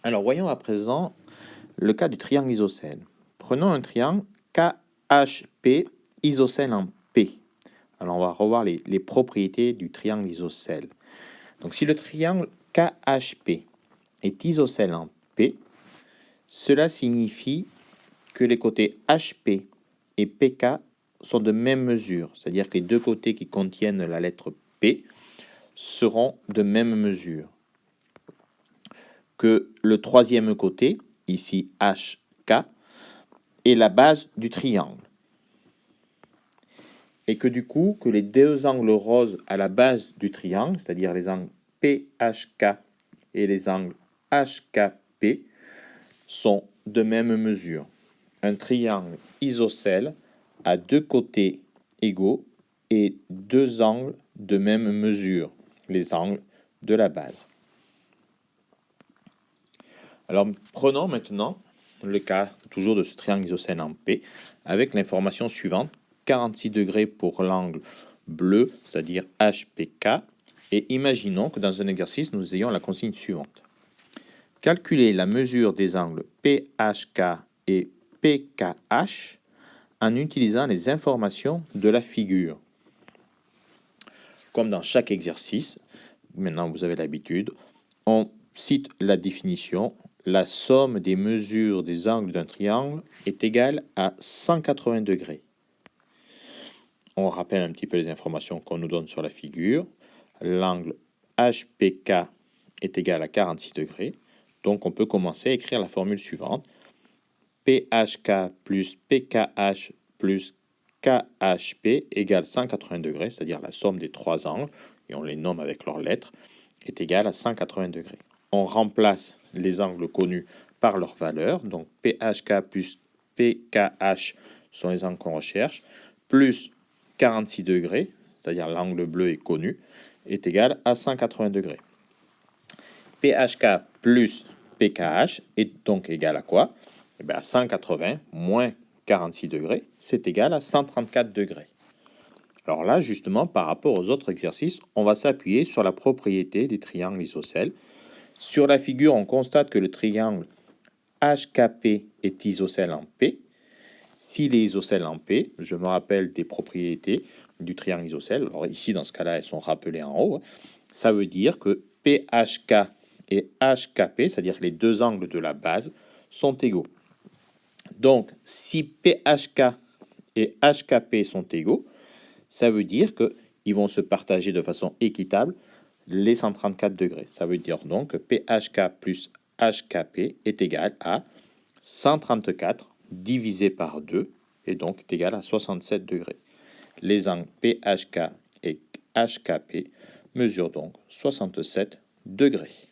Alors, voyons à présent le cas du triangle isocèle. Prenons un triangle KHP isocèle en P. Alors, on va revoir les propriétés du triangle isocèle. Donc, si le triangle KHP est isocèle en P, cela signifie que les côtés HP et PK sont de même mesure, c'est-à-dire que les deux côtés qui contiennent la lettre P seront de même mesure. Que le troisième côté, ici HK, est la base du triangle. Et que du coup, que les deux angles roses à la base du triangle, c'est-à-dire les angles PHK et les angles HKP, sont de même mesure. Un triangle isocèle a deux côtés égaux et deux angles de même mesure, les angles de la base. Alors, prenons maintenant le cas toujours de ce triangle isocèle en P avec l'information suivante, 46 degrés pour l'angle bleu, c'est-à-dire HPK, et imaginons que dans un exercice, nous ayons la consigne suivante. Calculer la mesure des angles PHK et PKH en utilisant les informations de la figure. Comme dans chaque exercice, maintenant vous avez l'habitude, on cite la définition. La somme des mesures des angles d'un triangle est égale à 180 degrés. On rappelle un petit peu les informations qu'on nous donne sur la figure. L'angle HPK est égal à 46 degrés. Donc on peut commencer à écrire la formule suivante. PHK plus PKH plus KHP égale 180 degrés, c'est-à-dire la somme des trois angles, et on les nomme avec leurs lettres, est égale à 180 degrés. On remplace les angles connus par leur valeur, donc PHK plus PKH sont les angles qu'on recherche, plus 46 degrés, c'est-à-dire l'angle bleu est connu, est égal à 180 degrés. PHK plus PKH est donc égal à quoi? Eh bien, à 180 moins 46 degrés, c'est égal à 134 degrés. Alors là, justement, par rapport aux autres exercices, on va s'appuyer sur la propriété des triangles isocèles. Sur la figure, on constate que le triangle HKP est isocèle en P. S'il est isocèle en P, je me rappelle des propriétés du triangle isocèle. Alors ici, dans ce cas-là, elles sont rappelées en haut. Ça veut dire que PHK et HKP, c'est-à-dire les deux angles de la base, sont égaux. Donc, si PHK et HKP sont égaux, ça veut dire qu'ils vont se partager de façon équitable les 134 degrés. Ça veut dire donc que PHK plus HKP est égal à 134 divisé par 2 et donc est égal à 67 degrés. Les angles PHK et HKP mesurent donc 67 degrés.